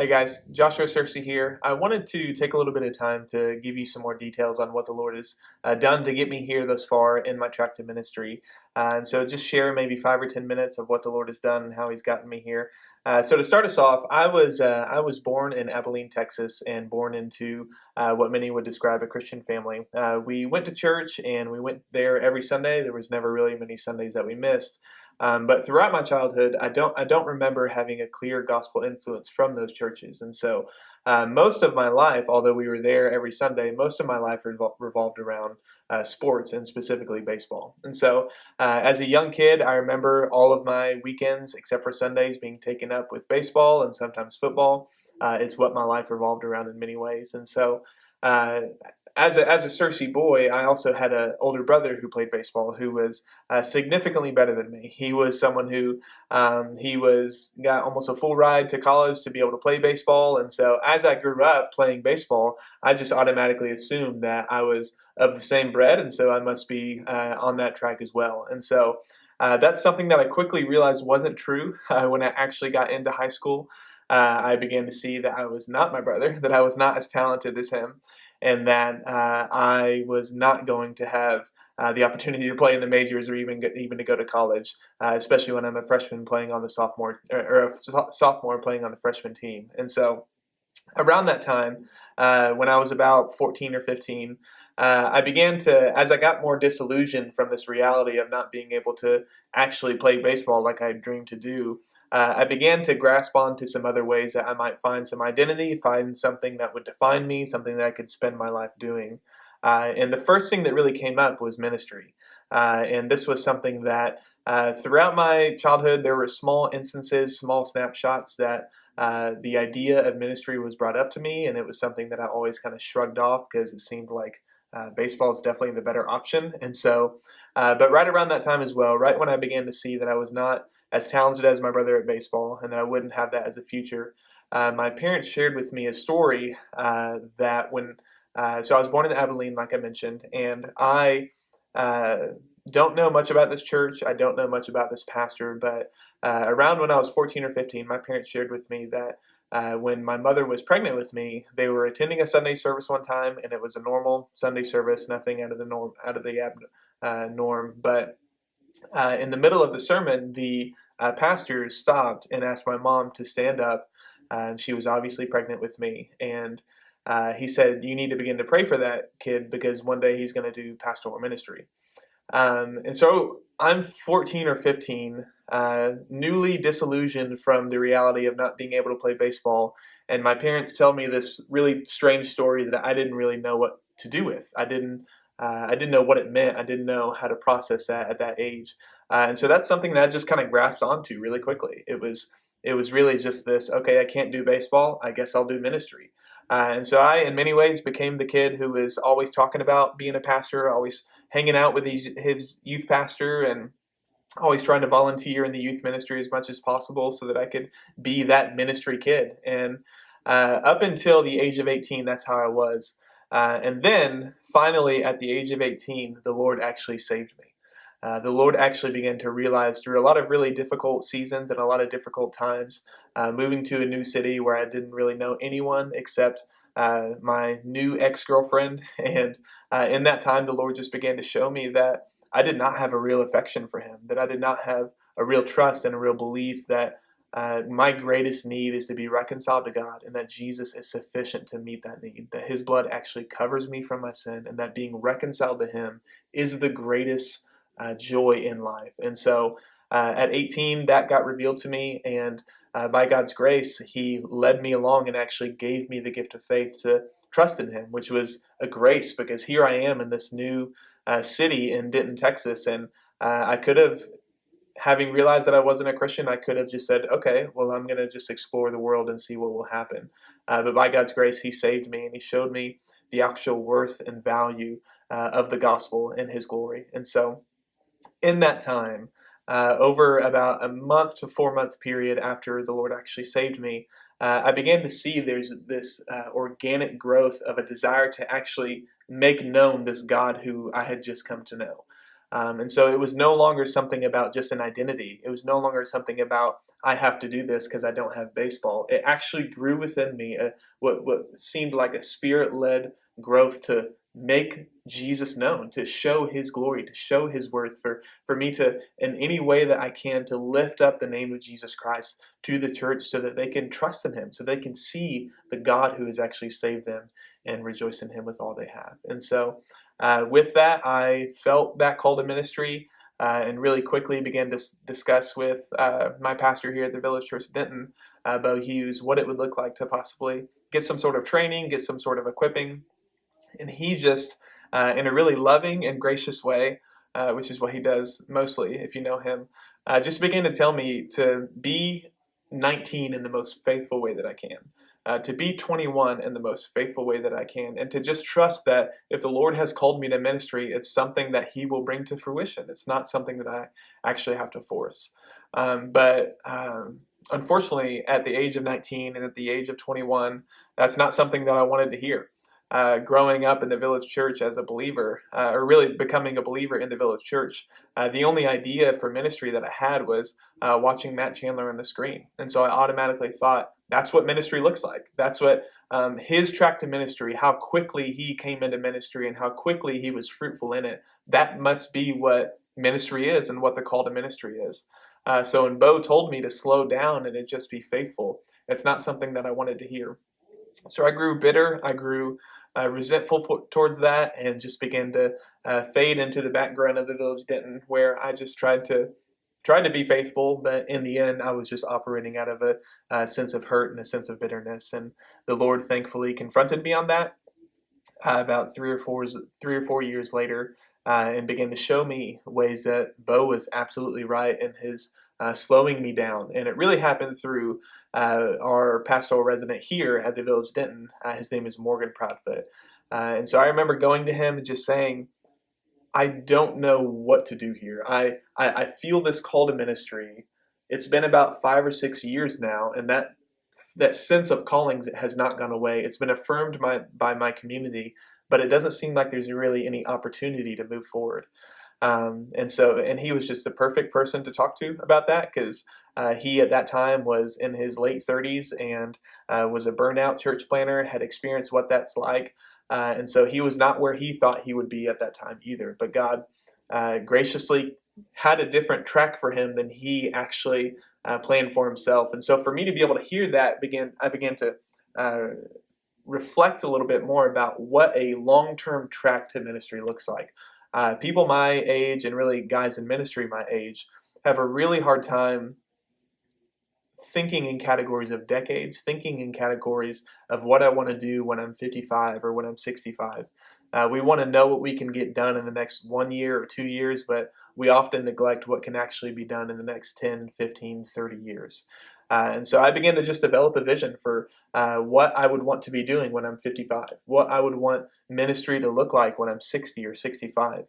Hey guys, Joshua Cersei here. I wanted to take a little bit of time to give you some more details on what the Lord has done to get me here thus far in my tract of ministry. And so just share maybe 5 or 10 minutes of what the Lord has done and how He's gotten me here. So to start us off, I was born in Abilene, Texas, and born into what many would describe a Christian family. We went to church and we went there every Sunday. There was never really many Sundays that we missed. But throughout my childhood, I don't remember having a clear gospel influence from those churches, and so most of my life, although we were there every Sunday, most of my life revolved around sports and specifically baseball. And so, as a young kid, I remember all of my weekends, except for Sundays, being taken up with baseball and sometimes football. Is what my life revolved around in many ways, and so. Uh, as a Cersei boy, I also had an older brother who played baseball who was significantly better than me. He was someone who he was got almost a full ride to college to be able to play baseball, and so as I grew up playing baseball, I just automatically assumed that I was of the same breed, and so I must be on that track as well. And so that's something that I quickly realized wasn't true when I actually got into high school. I began to see that I was not my brother, that I was not as talented as him, and that I was not going to have the opportunity to play in the majors or even to go to college, especially when I'm a freshman playing on the sophomore or a sophomore playing on the freshman team. And so around that time, when I was about 14 or 15, I began to, as I got more disillusioned from this reality of not being able to actually play baseball like I dreamed to do, I began to grasp onto some other ways that I might find some identity, find something that would define me, something that I could spend my life doing. And the first thing that really came up was ministry. And this was something that throughout my childhood, there were small instances, small snapshots that the idea of ministry was brought up to me, and it was something that I always kind of shrugged off because it seemed like baseball is definitely the better option. And so, but right around that time as well, right when I began to see that I was not as talented as my brother at baseball and that I wouldn't have that as a future, my parents shared with me a story that so I was born in Abilene, like I mentioned, and I uh, don't know much about this church. I don't know much about this pastor, but around when I was 14 or 15, my parents shared with me that when my mother was pregnant with me, they were attending a Sunday service one time, and it was a normal Sunday service, nothing out of the norm, norm. But in the middle of the sermon, the pastor stopped and asked my mom to stand up. And she was obviously pregnant with me, and he said, "You need to begin to pray for that kid because one day he's going to do pastoral ministry." And so I'm 14 or 15, newly disillusioned from the reality of not being able to play baseball. And my parents tell me this really strange story that I didn't really know what to do with. I didn't know what it meant. I didn't know how to process that at that age. And so that's something that I just kind of grasped onto really quickly. It was really just this, okay, I can't do baseball. I guess I'll do ministry. And so I, in many ways, became the kid who was always talking about being a pastor, always hanging out with his youth pastor, and always trying to volunteer in the youth ministry as much as possible so that I could be that ministry kid. And up until the age of 18, that's how I was. And then finally, at the age of 18, the Lord actually saved me. The Lord actually began to realize through a lot of really difficult seasons and a lot of difficult times, moving to a new city where I didn't really know anyone except my new ex girlfriend. And in that time, the Lord just began to show me that I did not have a real affection for Him, that I did not have a real trust and a real belief that my greatest need is to be reconciled to God, and that Jesus is sufficient to meet that need, that His blood actually covers me from my sin, and that being reconciled to Him is the greatest joy in life. And so at 18, that got revealed to me, and by God's grace, He led me along and actually gave me the gift of faith to trust in Him, which was a grace because here I am in this new city in Denton, Texas, and I could have, having realized that I wasn't a Christian, I could have just said, okay, well, I'm going to just explore the world and see what will happen. But by God's grace, He saved me and He showed me the actual worth and value of the gospel and His glory. And so in that time, over about a month to 4 month period after the Lord actually saved me, I began to see there's this organic growth of a desire to actually make known this God who I had just come to know. And so it was no longer something about just an identity. It was no longer something about, I have to do this because I don't have baseball. It actually grew within me what seemed like a spirit-led growth to make Jesus known, to show his glory, to show his worth, for me to, in any way that I can, to lift up the name of Jesus Christ to the church so that they can trust in him, so they can see the God who has actually saved them and rejoice in him with all they have. And so with that, I felt that call to ministry and really quickly began to discuss with my pastor here at the Village Church of Denton, Bo Hughes, what it would look like to possibly get some sort of training, get some sort of equipping. And he just, in a really loving and gracious way, which is what he does mostly, if you know him, just began to tell me to be 19 in the most faithful way that I can. To be 21 in the most faithful way that I can, and to just trust that if the Lord has called me to ministry, it's something that he will bring to fruition. It's not something that I actually have to force. But unfortunately, at the age of 19 and at the age of 21, that's not something that I wanted to hear. Growing up in the Village Church as a believer, or really becoming a believer in the Village Church, the only idea for ministry that I had was watching Matt Chandler on the screen. And so I automatically thought, that's what ministry looks like. That's what his track to ministry, how quickly he came into ministry and how quickly he was fruitful in it. That must be what ministry is and what the call to ministry is. So when Bo told me to slow down and to just be faithful, it's not something that I wanted to hear. So I grew bitter. I grew resentful towards that, and just began to fade into the background of the Village Denton, where I just tried to be faithful, but in the end, I was just operating out of a sense of hurt and a sense of bitterness. And the Lord thankfully confronted me on that about 3 or 4 years later, and began to show me ways that Bo was absolutely right in his slowing me down. And it really happened through our pastoral resident here at the Village Denton. His name is Morgan Proudfoot. And so I remember going to him and just saying, I don't know what to do here. I feel this call to ministry. It's been about 5 or 6 years now, and that sense of calling has not gone away. It's been affirmed by my community, but it doesn't seem like there's really any opportunity to move forward. And he was just the perfect person to talk to about that, because he at that time was in his late 30s and was a burnout church planner, had experienced what that's like. And so he was not where he thought he would be at that time either. But God graciously had a different track for him than he actually planned for himself. And so for me to be able to hear that, I began to reflect a little bit more about what a long-term track to ministry looks like. People my age, and really guys in ministry my age, have a really hard time thinking in categories of decades, thinking in categories of what I want to do when I'm 55 or when I'm 65. We want to know what we can get done in the next 1 year or 2 years, but we often neglect what can actually be done in the next 10, 15, 30 years. And so I began to just develop a vision for what I would want to be doing when I'm 55, what I would want ministry to look like when I'm 60 or 65.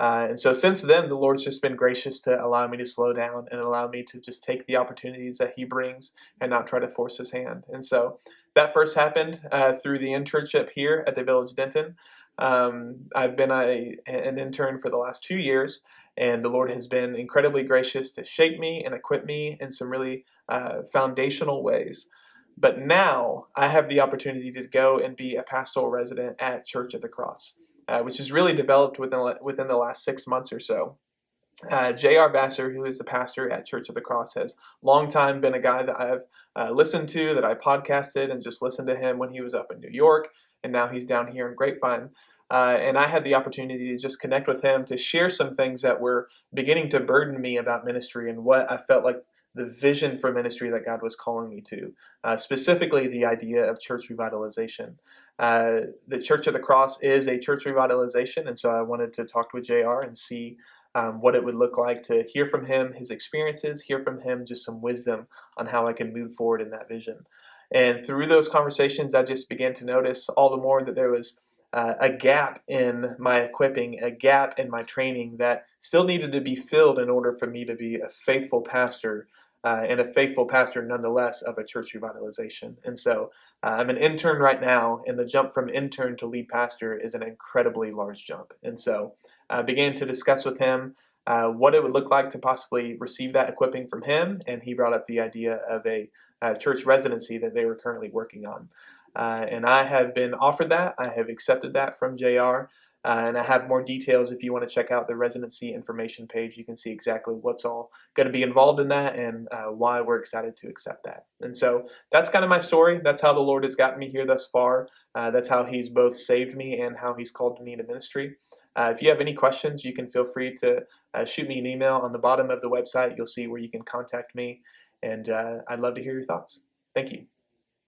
And so since then, the Lord's just been gracious to allow me to slow down and allow me to just take the opportunities that he brings and not try to force his hand. And so that first happened through the internship here at the Village Denton. I've been an intern for the last 2 years, and the Lord has been incredibly gracious to shape me and equip me in some really foundational ways. But now I have the opportunity to go and be a pastoral resident at Church of the Cross, which has really developed within the last 6 months or so. J.R. Vassar, who is the pastor at Church of the Cross, has long time been a guy that I've listened to, that I podcasted and just listened to him when he was up in New York, and now he's down here in Grapevine. And I had the opportunity to just connect with him to share some things that were beginning to burden me about ministry and what I felt like the vision for ministry that God was calling me to, specifically the idea of church revitalization. The Church of the Cross is a church revitalization, and so I wanted to talk with JR and see what it would look like to hear from him, his experiences, hear from him just some wisdom on how I can move forward in that vision. And through those conversations, I just began to notice all the more that there was a gap in my equipping, a gap in my training that still needed to be filled in order for me to be a faithful pastor, and a faithful pastor nonetheless of a church revitalization. And so I'm an intern right now, and the jump from intern to lead pastor is an incredibly large jump. And so began to discuss with him what it would look like to possibly receive that equipping from him, and he brought up the idea of a church residency that they were currently working on. And I have been offered that. I have accepted that from JR. And I have more details if you want to check out the residency information page. You can see exactly what's all going to be involved in that and why we're excited to accept that. And so that's kind of my story. That's how the Lord has gotten me here thus far. That's how He's both saved me and how He's called me to ministry. If you have any questions, you can feel free to shoot me an email. On the bottom of the website, you'll see where you can contact me. And I'd love to hear your thoughts. Thank you.